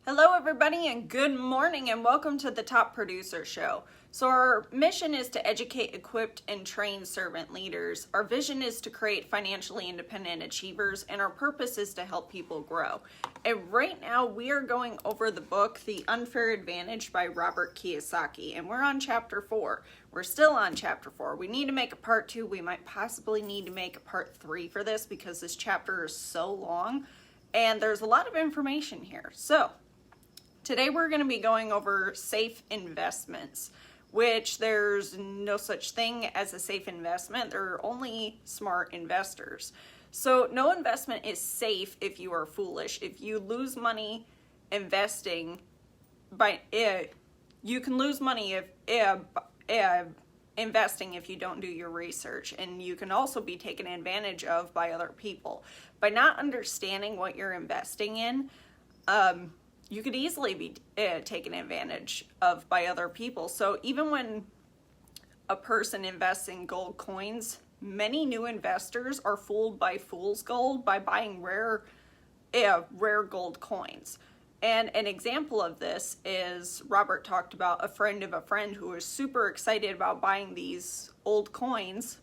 Hello everybody and good morning and welcome to the Top Producer Show. So our mission is to educate, equip, and train servant leaders. Our vision is to create financially independent achievers, and our purpose is to help people grow. And right now we are going over the book, The Unfair Advantage by Robert Kiyosaki, and we're on chapter 4. We're still on chapter 4. We need to make a part 2. We might possibly need to make a part 3 for this because this chapter is so long and there's a lot of information here. So today we're going to be going over safe investments, which there's no such thing as a safe investment. There are only smart investors. So no investment is safe if you are foolish. If you lose money investing, you can lose money investing if you don't do your research, and you can also be taken advantage of by other people. By not understanding what you're investing in, you could easily be taken advantage of by other people. So even when a person invests in gold coins, many new investors are fooled by fool's gold by buying rare gold coins. And an example of this is Robert talked about a friend of a friend who was super excited about buying these old coins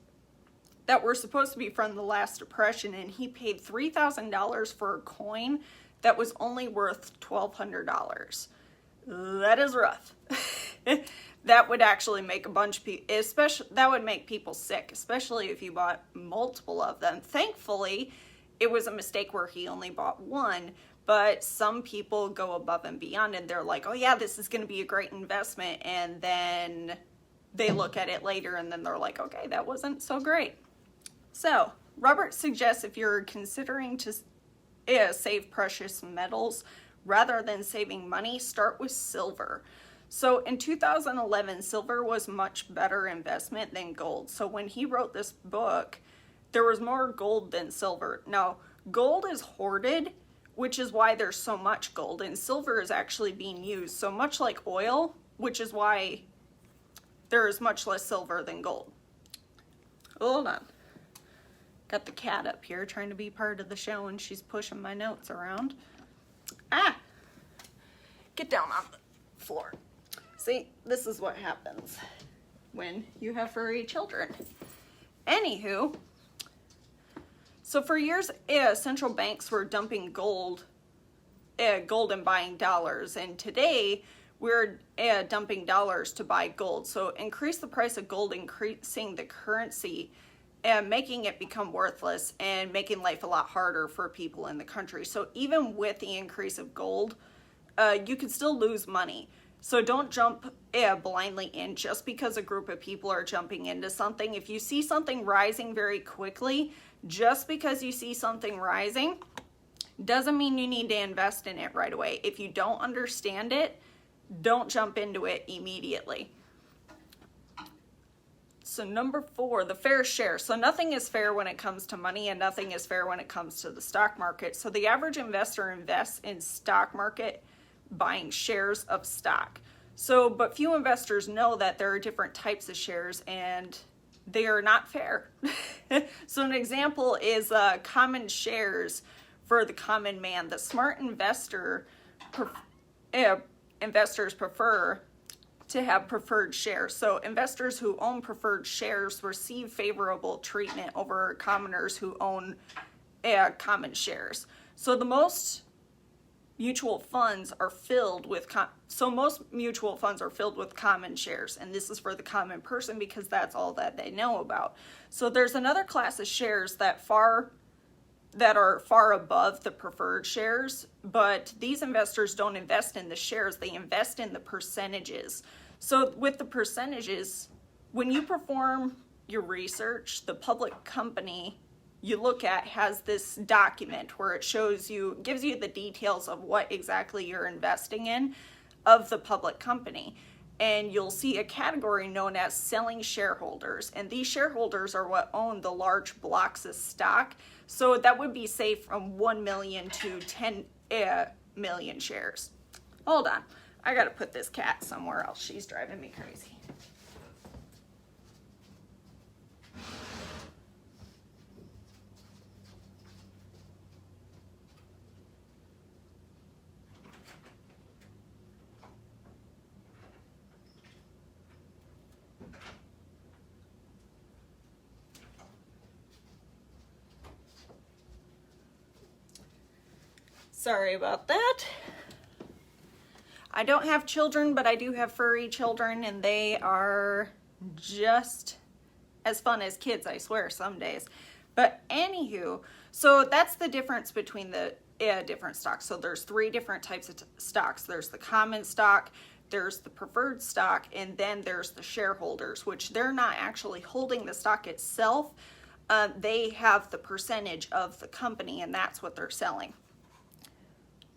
that were supposed to be from the last depression, and he paid $3,000 for a coin that was only worth $1,200. That is rough. That would actually make a bunch of people, that would make people sick, especially if you bought multiple of them. Thankfully, it was a mistake where he only bought one, but some people go above and beyond and they're like, oh yeah, this is going to be a great investment. And then they look at it later and then they're like, okay, that wasn't so great. So Robert suggests if you're considering to save precious metals rather than saving money, start with silver. So in 2011, silver was much better investment than gold. So when he wrote this book, there was more gold than silver. Now, gold is hoarded, which is why there's so much gold, and silver is actually being used. So much like oil, which is why there is much less silver than gold. Hold on. Got the cat up here trying to be part of the show and she's pushing my notes around. Get down on the floor. See, this is what happens when you have furry children. Anywho, so for years, central banks were dumping gold and buying dollars, and today we're dumping dollars to buy gold. So increase the price of gold, increasing the currency, and making it become worthless and making life a lot harder for people in the country. So even with the increase of gold, you could still lose money. So don't jump blindly in just because a group of people are jumping into something. If you see something rising very quickly, just because you see something rising doesn't mean you need to invest in it right away. If you don't understand it, don't jump into it immediately. So number 4, the fair share. So nothing is fair when it comes to money, and nothing is fair when it comes to the stock market. So the average investor invests in stock market buying shares of stock. So, but few investors know that there are different types of shares and they are not fair. So an example is common shares for the common man. The smart investors prefer to have preferred shares. So investors who own preferred shares receive favorable treatment over commoners who own common shares. So the most mutual funds are filled with common shares, and this is for the common person because that's all that they know about. So there's another class of shares that are far above the preferred shares, but these investors don't invest in the shares, they invest in the percentages. So with the percentages, when you perform your research, the public company you look at has this document where it gives you the details of what exactly you're investing in of the public company. And you'll see a category known as selling shareholders. And these shareholders are what own the large blocks of stock. So that would be say from 1 million to 10 million shares. Hold on. I gotta put this cat somewhere else. She's driving me crazy. Sorry about that. I don't have children, but I do have furry children, and they are just as fun as kids, I swear, some days. But anywho, so that's the difference between the different stocks. So there's 3 different types of stocks. There's the common stock, there's the preferred stock, and then there's the shareholders, which they're not actually holding the stock itself. They have the percentage of the company, and that's what they're selling.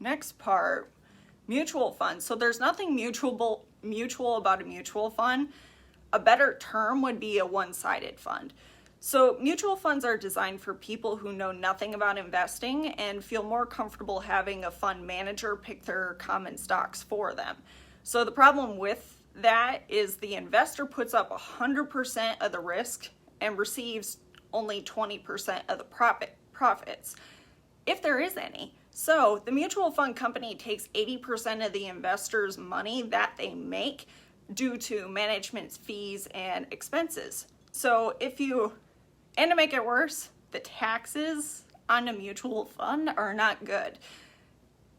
Next part, mutual funds. So there's nothing mutual about a mutual fund. A better term would be a one-sided fund. So mutual funds are designed for people who know nothing about investing and feel more comfortable having a fund manager pick their common stocks for them. So the problem with that is the investor puts up 100% of the risk and receives only 20% of the profits, if there is any. So the mutual fund company takes 80% of the investor's money that they make due to management fees and expenses. So and to make it worse, the taxes on a mutual fund are not good.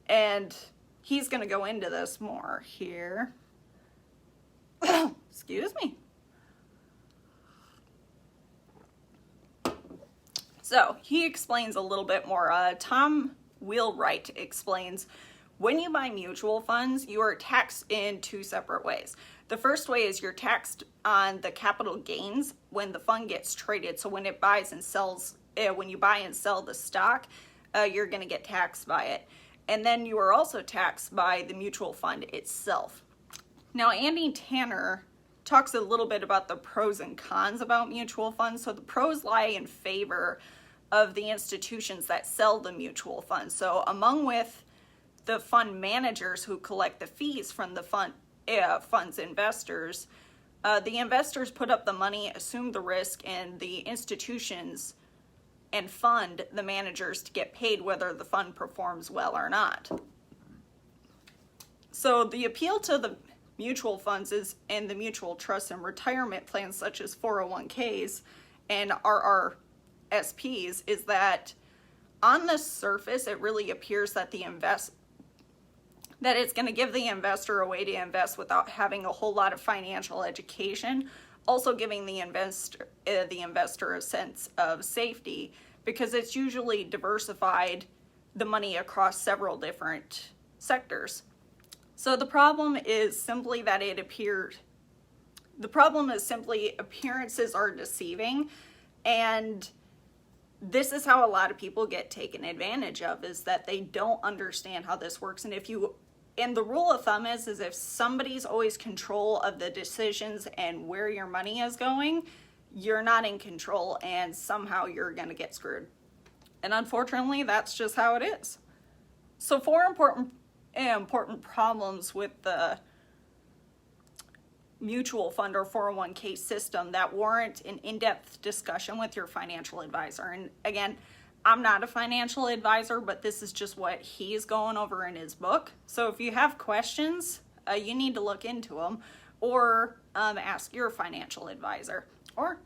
And he's going to go into this more here. Excuse me. So he explains a little bit more. Tom Wheelwright explains, when you buy mutual funds, you are taxed in 2 separate ways. The first way is you're taxed on the capital gains when the fund gets traded. So when it buys and sells, when you buy and sell the stock, you're going to get taxed by it. And then you are also taxed by the mutual fund itself. Now, Andy Tanner talks a little bit about the pros and cons about mutual funds. So the pros lie in favor of the institutions that sell the mutual funds. So among with the fund managers who collect the fees from the fund's investors, the investors put up the money, assume the risk, and the institutions and fund the managers to get paid whether the fund performs well or not. So the appeal to the mutual funds and the mutual trusts and retirement plans such as 401ks and RRSPs is that on the surface it really appears that that it's going to give the investor a way to invest without having a whole lot of financial education, also giving the investor a sense of safety because it's usually diversified the money across several different sectors. So the problem is simply appearances are deceiving, and this is how a lot of people get taken advantage of, is that they don't understand how this works. And the rule of thumb is if somebody's always control of the decisions and where your money is going, you're not in control and somehow you're going to get screwed. And unfortunately, that's just how it is. So 4 important problems with the mutual fund or 401k system that warrant an in-depth discussion with your financial advisor. And again, I'm not a financial advisor, but this is just what he's going over in his book. So if you have questions, you need to look into them or ask your financial advisor, or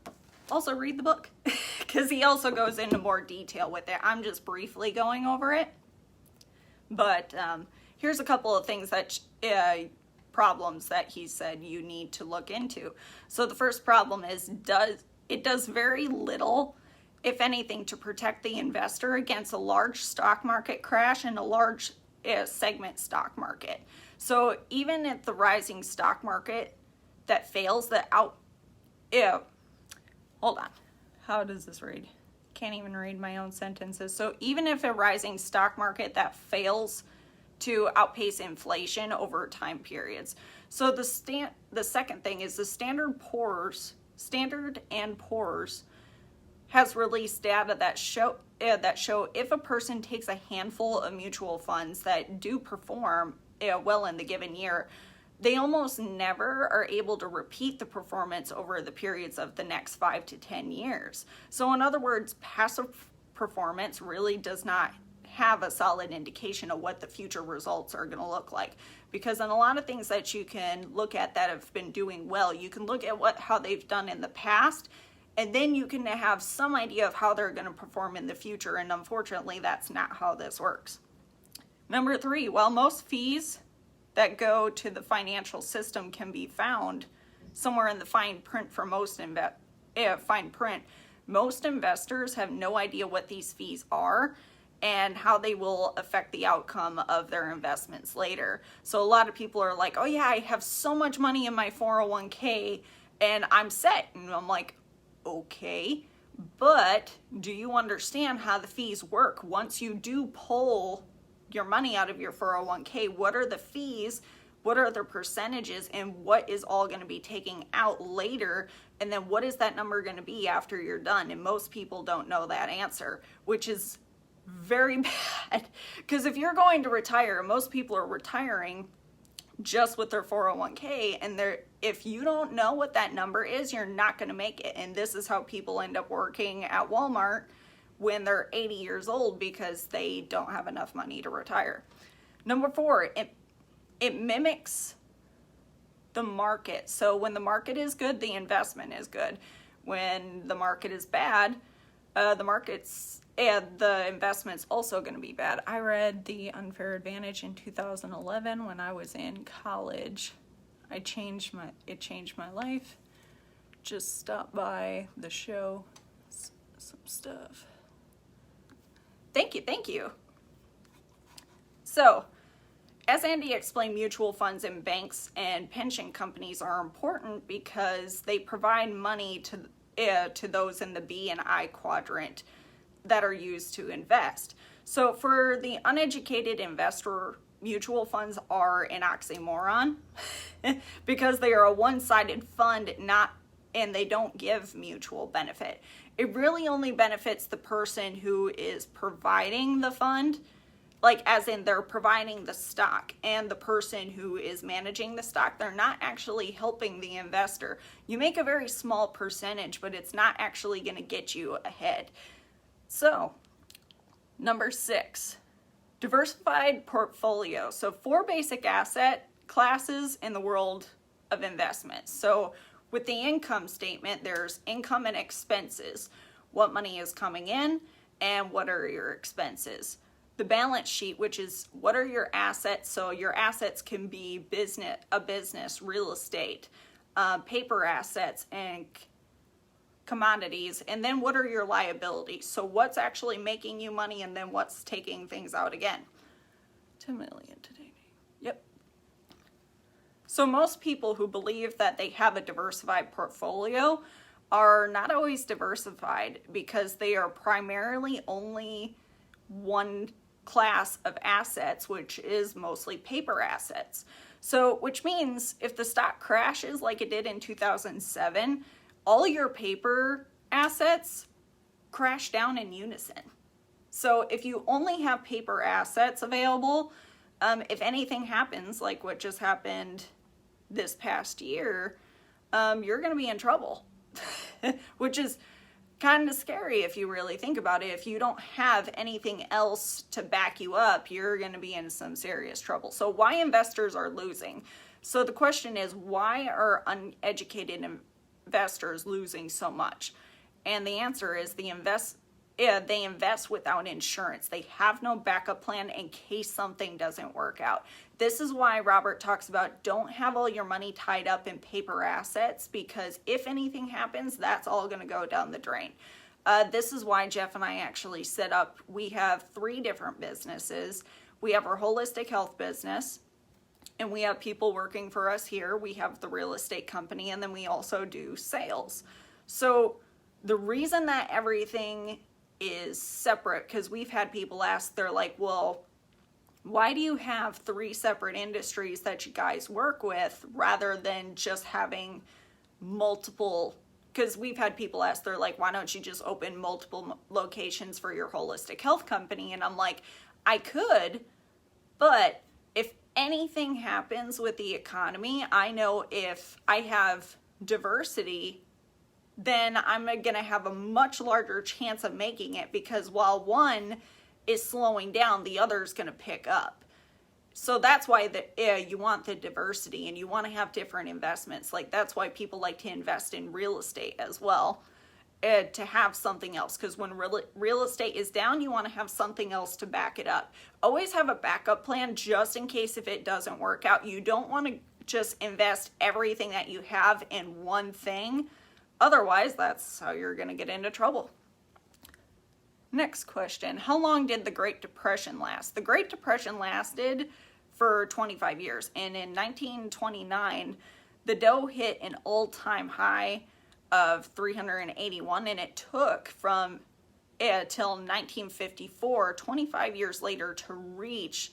also read the book because he also goes into more detail with it. I'm just briefly going over it. But here's a couple of things that problems that he said you need to look into. So the first problem is it does very little, if anything, to protect the investor against a large stock market crash and a large segment stock market. So even if the rising stock market that fails, hold on, how does this read? Can't even read my own sentences. So even if a rising stock market that fails to outpace inflation over time periods. So the second thing is the Standard & Poor's has released data that show if a person takes a handful of mutual funds that do perform well in the given year, they almost never are able to repeat the performance over the periods of the next 5 to 10 years. So in other words, passive performance really does not have a solid indication of what the future results are going to look like, because in a lot of things that you can look at that have been doing well, you can look at how they've done in the past, and then you can have some idea of how they're going to perform in the future. And unfortunately, that's not how this works. Number 3, while most fees that go to the financial system can be found somewhere in the fine print for most most investors have no idea what these fees are and how they will affect the outcome of their investments later. So a lot of people are like, oh yeah, I have so much money in my 401k and I'm set. And I'm like, okay, but do you understand how the fees work? Once you do pull your money out of your 401k, what are the fees? What are the percentages, and what is all going to be taken out later? And then what is that number going to be after you're done? And most people don't know that answer, which is very bad, because if you're going to retire, most people are retiring just with their 401k, and if you don't know what that number is, you're not going to make it. And this is how people end up working at Walmart when they're 80 years old, because they don't have enough money to retire. Number 4, it mimics the market. So when the market is good, the investment is good. When the market is bad, the investment's also going to be bad. I read The Unfair Advantage in 2011 when I was in college. It changed my life. Just stop by the show some stuff. Thank you. So, as Andy explained, mutual funds and banks and pension companies are important because they provide money to those in the B and I quadrant that are used to invest. So for the uneducated investor, mutual funds are an oxymoron because they are a one-sided fund, and they don't give mutual benefit. It really only benefits the person who is providing the fund, like as in they're providing the stock, and the person who is managing the stock, they're not actually helping the investor. You make a very small percentage, but it's not actually going to get you ahead. So, number 6, diversified portfolio. So 4 basic asset classes in the world of investments. So with the income statement, there's income and expenses. What money is coming in and what are your expenses? The balance sheet, which is what are your assets? So your assets can be business, real estate, paper assets, and commodities. And then what are your liabilities? So what's actually making you money, and then what's taking things out again? 10 million today. Yep. So most people who believe that they have a diversified portfolio are not always diversified, because they are primarily only one class of assets, which is mostly paper assets. So, which means if the stock crashes like it did in 2007, all your paper assets crash down in unison. So if you only have paper assets available, if anything happens, like what just happened this past year, you're going to be in trouble, which is kind of scary if you really think about it. If you don't have anything else to back you up, you're going to be in some serious trouble. So why investors are losing? So the question is, why are uneducated investors losing so much? And the answer is they invest without insurance. They have no backup plan in case something doesn't work out. This is why Robert talks about don't have all your money tied up in paper assets, because if anything happens, that's all going to go down the drain. This is why Jeff and I actually set up, we have 3 different businesses. We have our holistic health business, and we have people working for us here. We have the real estate company, and then we also do sales. So the reason that everything is separate, because we've had people ask, they're like, well, why do you have 3 separate industries that you guys work with rather than just having multiple? Because we've had people ask, they're like, why don't you just open multiple locations for your holistic health company? And I'm like, I could, but if anything happens with the economy, I know if I have diversity, then I'm going to have a much larger chance of making it, because while one is slowing down, the other is going to pick up. So that's why you want the diversity, and you want to have different investments. Like that's why people like to invest in real estate as well. to have something else, because when real estate is down, you want to have something else to back it up. Always have a backup plan just in case if it doesn't work out. You don't want to just invest everything that you have in one thing. Otherwise, that's how you're going to get into trouble. Next question. How long did the Great Depression last? The Great Depression lasted for 25 years. And in 1929, the Dow hit an all-time high of 381, and it took from till 1954, 25 years later, to reach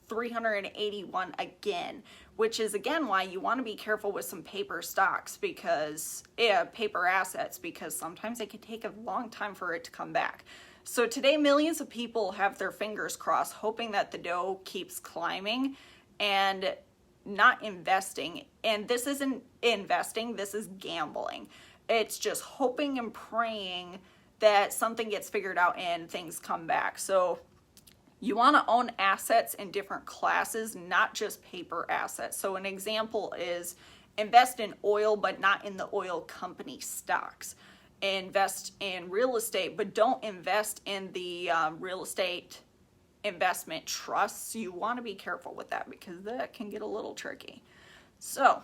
381 again, which is again why you want to be careful with some paper stocks, because paper assets, because sometimes it can take a long time for it to come back. So today, millions of people have their fingers crossed, hoping that the Dow keeps climbing and not investing. And this isn't investing, this is gambling. It's just hoping and praying that something gets figured out and things come back. So you want to own assets in different classes, not just paper assets. So an example is invest in oil, but not in the oil company stocks. Invest in real estate, but don't invest in the real estate investment trusts. You want to be careful with that because that can get a little tricky. So,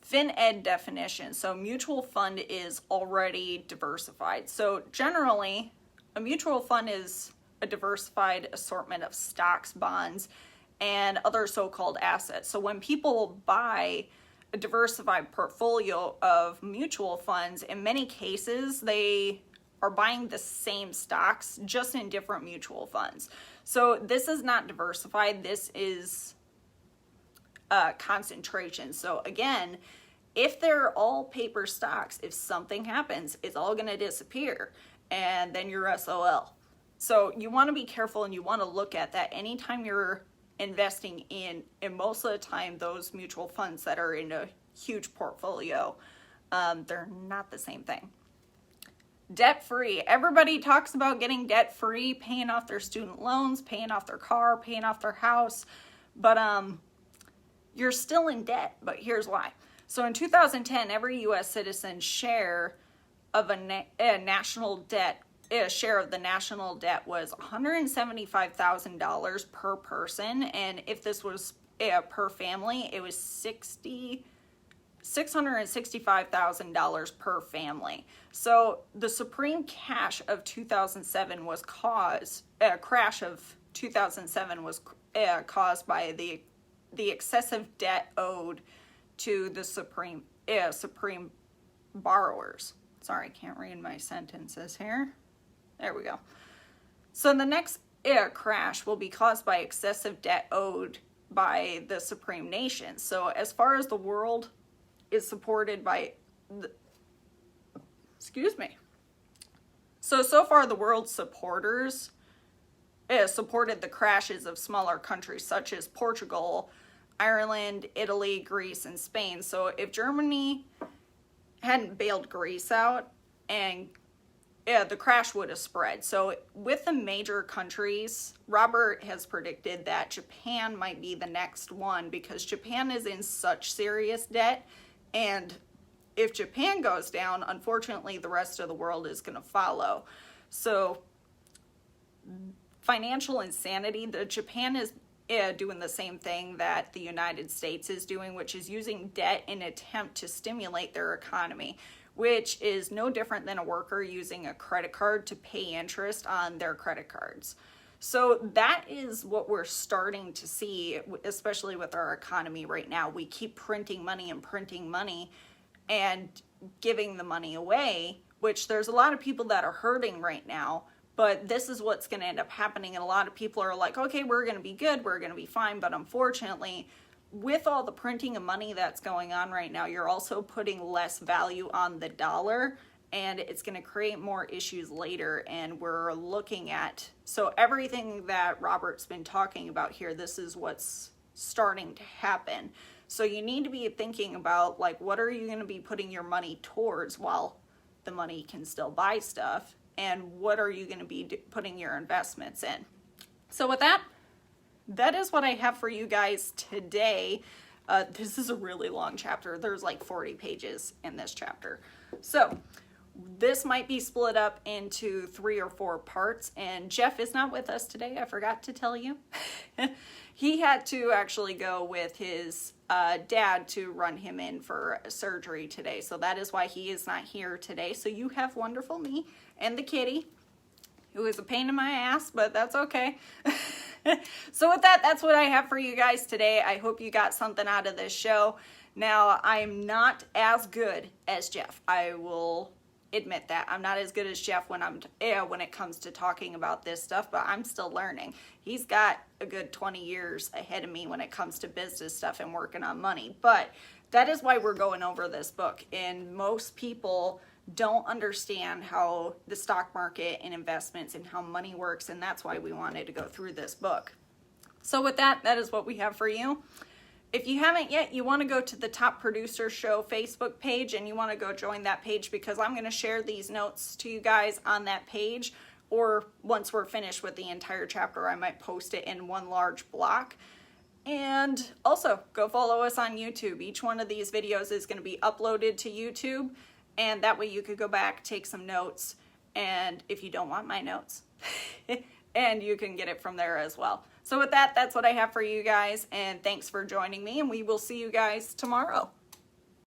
FinEd definition. So mutual fund is already diversified. So generally, a mutual fund is a diversified assortment of stocks, bonds, and other so-called assets. So when people buy a diversified portfolio of mutual funds, in many cases, they are buying the same stocks, just in different mutual funds. So this is not diversified, this is concentration. So again, if they're all paper stocks, if something happens, it's all gonna disappear, and then you're SOL. So you wanna be careful, and you wanna look at that anytime you're investing in, and most of the time those mutual funds that are in a huge portfolio, they're not the same thing. Debt-free. Everybody talks about getting debt-free, paying off their student loans, paying off their car, paying off their house, but you're still in debt. But here's why. So in 2010, every U.S. citizen's share of a national debt, share of the national debt was $175,000 per person, and if this was per family, it was $665,000 per family. So the supreme crash of 2007 was caused by the excessive debt owed to the supreme borrowers. Sorry, I can't read my sentences here. There we go. So the next crash will be caused by excessive debt owed by the supreme nation. So as far as the world is supported by so far the world's supporters supported the crashes of smaller countries such as Portugal, Ireland, Italy, Greece, and Spain. So if Germany hadn't bailed Greece out, and the crash would have spread. So with the major countries, Robert has predicted that Japan might be the next one, because Japan is in such serious debt, and if Japan goes down, unfortunately the rest of the world is going to follow. So financial insanity, Japan is doing the same thing that the United States is doing, which is using debt in an attempt to stimulate their economy, which is no different than a worker using a credit card to pay interest on their credit cards. So that is what we're starting to see, especially with our economy right now. We keep printing money and giving the money away, which there's a lot of people that are hurting right now, but this is what's going to end up happening. And a lot of people are like, okay, we're going to be good, we're going to be fine. But unfortunately, with all the printing of money that's going on right now, you're also putting less value on the dollar, and it's going to create more issues later. And we're looking at, so everything that Robert's been talking about here, this is what's starting to happen. So you need to be thinking about, like, what are you going to be putting your money towards while the money can still buy stuff, and what are you going to be putting your investments in. So with that, that is what I have for you guys today. This is a really long chapter. There's like 40 pages in this chapter. So this might be split up into 3 or 4 parts, and Jeff is not with us today. I forgot to tell you. He had to actually go with his dad to run him in for surgery today. So that is why he is not here today. So you have wonderful me and the kitty, who is a pain in my ass, but that's okay. So with that, that's what I have for you guys today. I hope you got something out of this show. Now, I'm not as good as Jeff. I will admit that. I'm not as good as Jeff when it comes to talking about this stuff, but I'm still learning. He's got a good 20 years ahead of me when it comes to business stuff and working on money. But that is why we're going over this book. And most people don't understand how the stock market and investments and how money works, and that's why we wanted to go through this book. So with that, that is what we have for you. If you haven't yet, you want to go to the Top Producer Show Facebook page, and you want to go join that page, because I'm going to share these notes to you guys on that page, or once we're finished with the entire chapter, I might post it in one large block. And also, go follow us on YouTube. Each one of these videos is going to be uploaded to YouTube, and that way you could go back, take some notes, and if you don't want my notes, and you can get it from there as well. So with that, that's what I have for you guys, and thanks for joining me, and we will see you guys tomorrow.